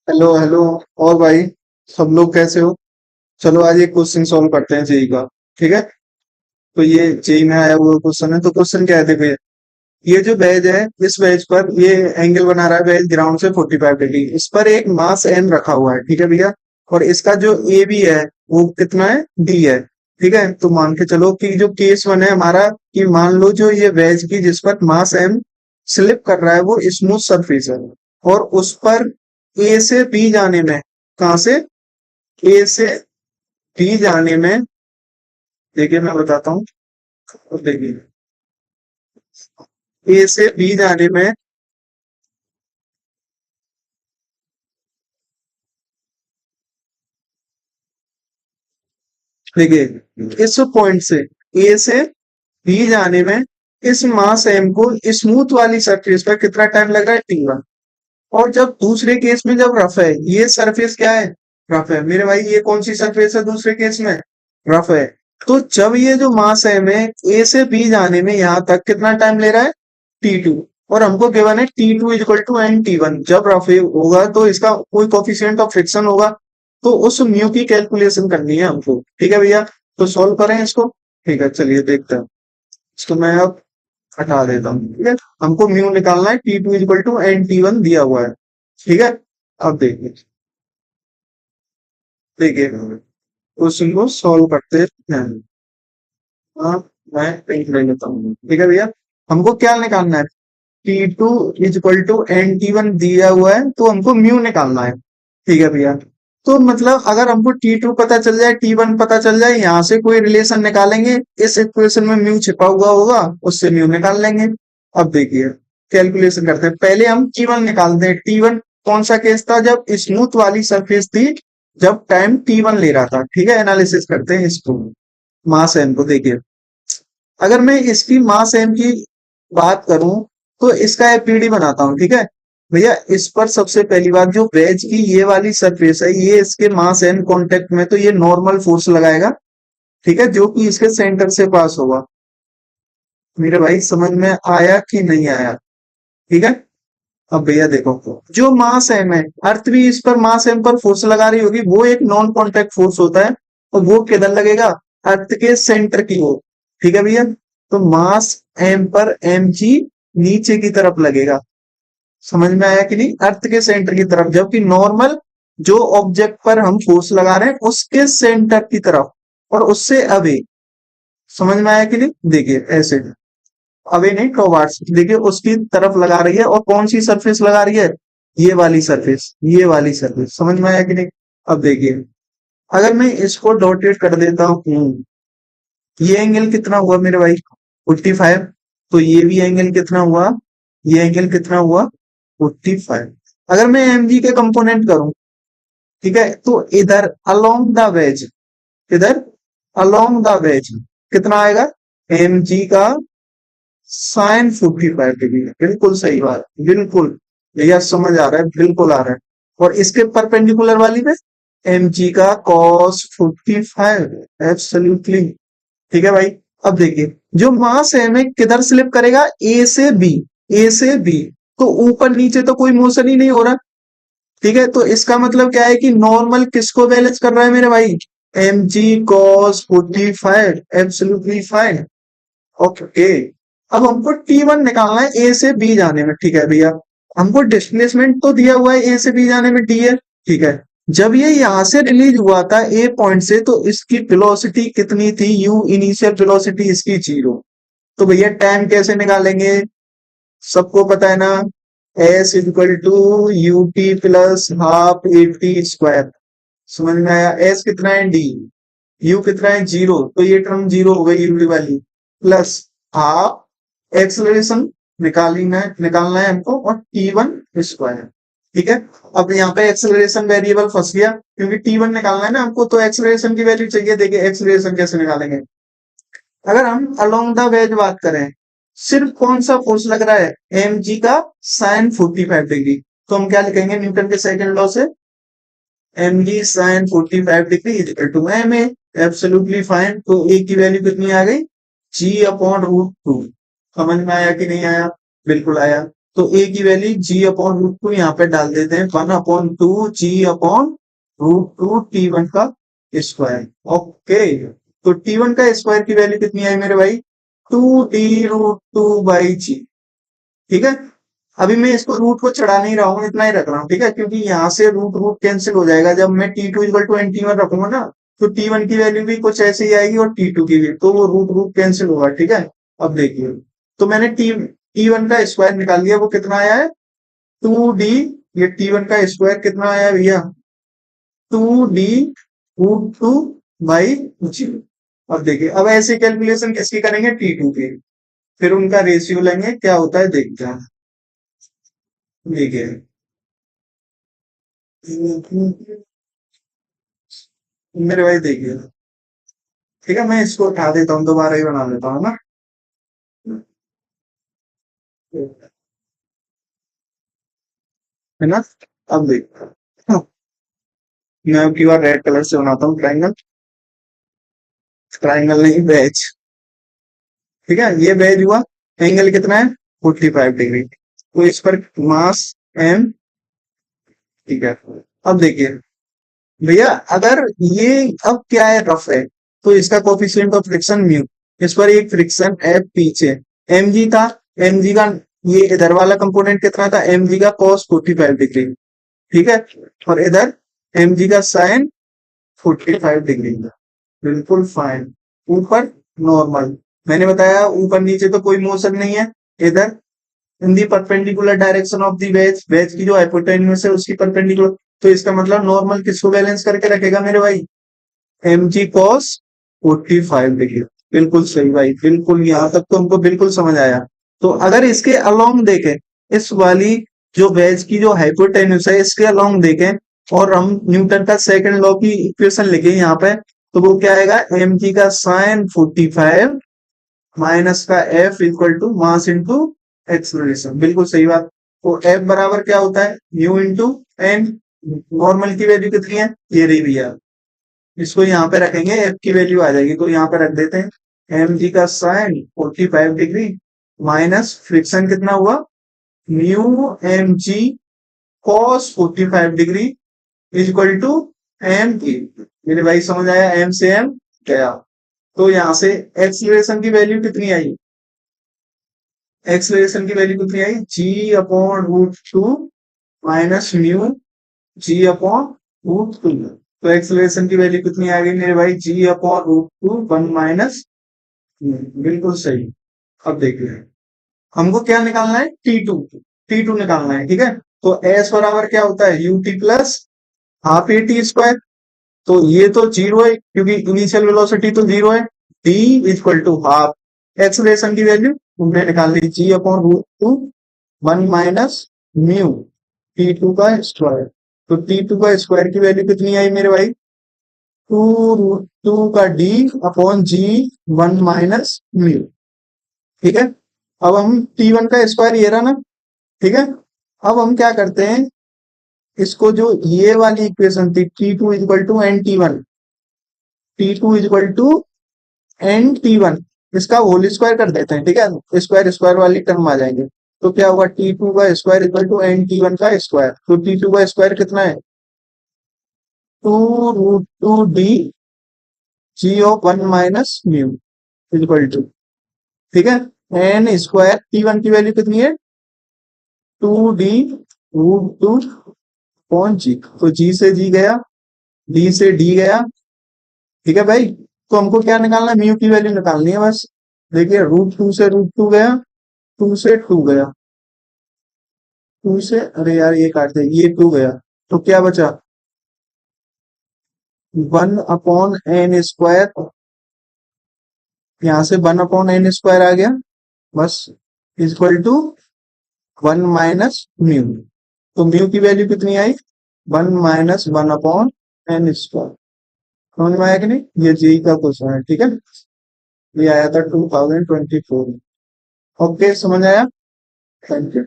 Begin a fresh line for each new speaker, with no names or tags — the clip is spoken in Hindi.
Hello hello. और भाई, सब लोग कैसे हो? चलो आज एक क्वेश्चन सॉल्व करते हैं जेई का। ठीक है। तो ये जेई में आया हुआ क्वेश्चन है। तो क्वेश्चन क्या है, देखो ये जो वेज है, इस वेज पर ये एंगल बना रहा है वेज ग्राउंड से 45 डिग्री। इस पर एक मास एम रखा हुआ है, ठीक है भैया। और इसका जो ए बी है वो कितना है, डी है। ठीक है। तो मान के चलो कि जो केस वन है हमारा, कि मान लो जो ये वेज की जिस पर मास एम स्लिप कर रहा है वो स्मूथ सरफेस है। और उस पर ए से बी जाने में, कहां से ए से बी जाने में, देखिए मैं बताता हूँ। देखिए ए से बी जाने में, देखिए इस पॉइंट से ए से बी जाने में इस मास एम को स्मूथ वाली सरफेस पर कितना टाइम लग रहा है, टी1। और जब दूसरे केस में जब रफ है, ये सरफेस क्या है, रफ है मेरे भाई। ये कौन सी सरफेस है दूसरे केस में, रफ है। तो जब ये जो मास एम है ए से बी जाने में यहां तक कितना टाइम ले रहा है, टी2। और हमको गिवन है टी2 इक्वल टू एन टी1। जब रफ होगा तो इसका कोई कोफिशिएंट ऑफ फ्रिक्शन होगा। तो उस म्यू की कैलकुलेशन करनी है हमको, ठीक है भैया। तो सॉल्व करें इसको। ठीक है, चलिए देखते हैं। इसको मैं अब हटा देता हूँ, ठीक है। हमको म्यू निकालना है, टी2 इक्वल टू एन टी1 दिया हुआ है। ठीक है। अब देखिए, देखिए क्वेश्चन को सॉल्व करते हैं। हाँ, मैं पेंट ले लेता हूँ, ठीक है भैया। हमको क्या निकालना है, टी2 इक्वल टू एन टी1 दिया हुआ है तो हमको म्यू निकालना है। ठीक है भैया। तो मतलब अगर हमको टी2 पता चल जाए, टी1 पता चल जाए, यहाँ से कोई रिलेशन निकालेंगे, इस इक्वेशन में म्यू छिपा हुआ होगा, उससे म्यू निकाल लेंगे। अब देखिए कैलकुलेशन करते हैं। पहले हम टी1 निकालते हैं। टी1 कौन सा केस था, जब स्मूथ वाली सरफेस थी, जब टाइम टी1 ले रहा था। ठीक है, एनालिसिस करते हैं इसको। मास एम को देखिए, अगर मैं इसकी मास एम की बात करूं तो इसका एपीडी बनाता हूं, ठीक है भैया। इस पर सबसे पहली बात, जो वेज की ये वाली सरफेस है, ये इसके मास एम कांटेक्ट में, तो ये नॉर्मल फोर्स लगाएगा, ठीक है, जो कि इसके सेंटर से पास होगा। मेरे भाई समझ में आया कि नहीं आया? ठीक है। अब भैया देखो, जो मास एम है, अर्थ भी इस पर मास एम पर फोर्स लगा रही होगी, वो एक नॉन कॉन्टेक्ट फोर्स होता है। और वो किधर लगेगा, अर्थ के सेंटर की ओर। ठीक है भैया। तो मास एम पर एम जी नीचे की तरफ लगेगा। समझ में आया कि नहीं, अर्थ के सेंटर की तरफ, जबकि नॉर्मल जो ऑब्जेक्ट पर हम फोर्स लगा रहे हैं उसके सेंटर की तरफ और उससे अवे। समझ में आया कि नहीं, देखिए ऐसे, अवे नहीं टॉवर्ड्स, देखिए उसकी तरफ लगा रही है। और कौन सी सरफेस लगा रही है, ये वाली सरफेस, ये वाली सरफेस। समझ में आया कि नहीं? अब देखिए, अगर मैं इसको डॉटेड कर देता हूं, ये एंगल कितना हुआ मेरे भाई, 45। तो ये भी एंगल कितना हुआ, ये एंगल कितना हुआ, 45। अगर मैं एम जी के कंपोनेंट करूं, ठीक है, तो इधर अलोंग द वेज, इधर अलोंग द वेज कितना आएगा, एम जी का साइन 45 डिग्री। बिल्कुल सही बात, बिल्कुल भैया समझ आ रहा है, बिल्कुल आ रहा है। और इसके परपेंडिकुलर वाली में एम जी का कॉस 45, एब्सोल्युटली। ठीक है भाई। अब देखिए, जो मास है हमें किधर स्लिप करेगा, ए से बी, ए से बी। तो ऊपर नीचे तो कोई मोशन ही नहीं हो रहा। ठीक है, तो इसका मतलब क्या है कि नॉर्मल किसको बैलेंस कर रहा है मेरे भाई, m g cos 45, absolutely fine. Okay. अब हमको टी1 निकालना है ए से बी जाने में। ठीक है भैया, हमको डिस्प्लेसमेंट तो दिया हुआ है ए से बी जाने में, डी है। ठीक है। जब ये यहां से रिलीज हुआ था ए पॉइंट से, तो इसकी वेलोसिटी कितनी थी, यू इनिशियल वेलोसिटी इसकी 0। तो भैया टाइम कैसे निकालेंगे, सबको पता है ना, s equal to u t plus half a t square. समझ में आया? एस कितना है, डी। यू कितना है, 0, तो ये टर्म 0 हो गई यूटी वाली। प्लस हाफ एक्सलरेशन निकालना है हमको, और टी1 स्क्वायर। ठीक है। अब यहाँ पे एक्सलरेशन वेरिएबल फंस गया, क्योंकि टी1 निकालना है ना हमको, तो एक्सलरेशन की वैल्यू चाहिए। देखिए एक्सलरेशन कैसे निकालेंगे, अगर हम अलोंग द वेज बात करें, सिर्फ कौन सा फोर्स लग रहा है, एम जी का साइन 45 डिग्री। तो हम क्या लिखेंगे, न्यूटन के सेकंड लॉ से, m g sine 45 degree equal to m a, absolutely fine. तो ए की वैल्यू कितनी आ गई, जी अपॉन रूट 2। समझ में आया कि नहीं आया? बिल्कुल आया। तो ए की वैल्यू जी अपॉन रूट टू यहाँ पे डाल देते हैं, 1/2 जी अपॉन रूट टू T1 का स्क्वायर। ओके, तो T1 का स्क्वायर की वैल्यू कितनी आई मेरे भाई, 2D√2/G। ठीक है, अभी मैं इसको रूट को चढ़ा नहीं रहा हूँ, इतना ही रख रहा हूँ, ठीक है, क्योंकि यहाँ से रूट रूट कैंसिल हो जाएगा। जब मैं T2 = N T1 रखूंगा ना, तो T1 की वैल्यू भी कुछ ऐसे ही आएगी और T2 की भी, तो वो रूट रूट कैंसिल होगा। ठीक है, अब देखिए, तो मैंने T1 का स्क्वायर निकाल लिया, वो कितना आया है, 2D। ये T1 का स्क्वायर कितना आया भैया, 2D√2/G। अब देखिए, अब ऐसे कैलकुलेशन किसकी करेंगे, T2 की, फिर उनका रेशियो लेंगे, क्या होता है देखते हैं। देखिए, मेरे भाई देखिए, ठीक है, मैं इसको उठा देता हूँ, दोबारा ही बना देता हूँ ना। है ना, अब देख, मैं अब की बार रेड कलर से बनाता हूँ ट्राइंगल। ट्राइंगल नहीं, वेज। ठीक है, ये वेज हुआ, एंगल कितना है, 45 डिग्री, तो इस पर मास m। ठीक है, अब देखिए भैया, अगर ये अब क्या है, रफ है, तो इसका कोफिशिएंट ऑफ फ्रिक्शन म्यू, इस पर एक फ्रिक्शन F पीछे mg था, mg का ये इधर वाला कंपोनेंट कितना था, mg का cos 45 डिग्री। ठीक है, और इधर mg का साइन 45 डिग्री। बिल्कुल फाइन, ऊपर नॉर्मल, मैंने बताया ऊपर नीचे तो कोई मोशन नहीं है, इधर in the perpendicular direction of the wedge, wedge की जो हाइपोटेन्यूस है उसकी परपेंडिकुलर, तो इसका मतलब नॉर्मल किसको बैलेंस करके रखेगा मेरे भाई, mg cos 45 डिग्री। बिल्कुल सही भाई, बिल्कुल, यहाँ तक तो हमको बिल्कुल समझ आया। तो अगर इसके अलोंग देखें, इस वाली जो वेज की जो हाइपोटेन्यूस है इसके अलोंग देखें, और हम न्यूटन का सेकंड लॉ की इक्वेशन लिखे यहाँ पे, तो वो क्या आएगा, mg का साइन 45 माइनस का f equal to mass into acceleration. बिल्कुल सही बात। तो f बराबर क्या होता है, म्यू इंटू एन। नॉर्मल की वैल्यू कितनी है, ये रही भैया, इसको यहाँ पे रखेंगे, f की वैल्यू आ जाएगी, तो यहाँ पे रख देते हैं mg का साइन 45 डिग्री माइनस फ्रिक्शन कितना हुआ, mu mg cos 45 degree is equal to m की। मेरे भाई समझ आया, एम से एम गया, तो यहाँ से एक्सीलरेशन की वैल्यू कितनी आई, एक्सीलरेशन की वैल्यू कितनी आई, G/√2 माइनस म्यू G/√2। तो एक्सीलरेशन की वैल्यू कितनी आ गई मेरे भाई, G/√2 1 माइनस। बिल्कुल सही। अब देखिए, हमको क्या निकालना है, T2 निकालना है। ठीक है, तो S बराबर क्या होता है, ut plus half a t square. तो ये तो जीरो है, क्योंकि इनिशियल वेलोसिटी तो जीरो है, d equal to half. Acceleration की वैल्यू हमने निकाल ली, G/√2 1 माइनस म्यू T2 का स्क्वायर। तो T2 का स्क्वायर की वैल्यू कितनी आई मेरे भाई, 2√2 का d/G 1 माइनस म्यू। ठीक है, अब हम T1 का स्क्वायर ये रहा ना। ठीक है, अब हम क्या करते हैं, इसको जो ये वाली इक्वेशन थी T2 = N T1, T2 = N T1, इसका होल स्क्वायर कर देते हैं। ठीक है, स्क्वायर स्क्वायर वाली टर्म आ जाएंगे, तो क्या होगा, T2 का square equal to N T1 का स्क्वायर। तो T2 का स्क्वायर कितना है, 2√2d/G 1 minus mu equal to. ठीक है, एन स्क्वायर T1 की वैल्यू कितनी है, 2D√2/G, तो G से G गया, D से D गया। ठीक है भाई, तो हमको क्या निकालना है, म्यू की वैल्यू निकालनी है बस। देखिए, √2 से √2 गया, 2 से 2 गया, 2 से, अरे यार ये काट दे, ये 2 गया, तो क्या बचा, 1/n²। यहाँ से 1/n² आ गया, बस, इक्वल टू 1 माइनस म्यू। तो म्यू की वैल्यू कितनी आई, 1 माइनस 1/n²। समझ में आया कि नहीं, ये जेई का क्वेश्चन है। ठीक है, ये आया था 2024। ओके, समझ आया, थैंक यू।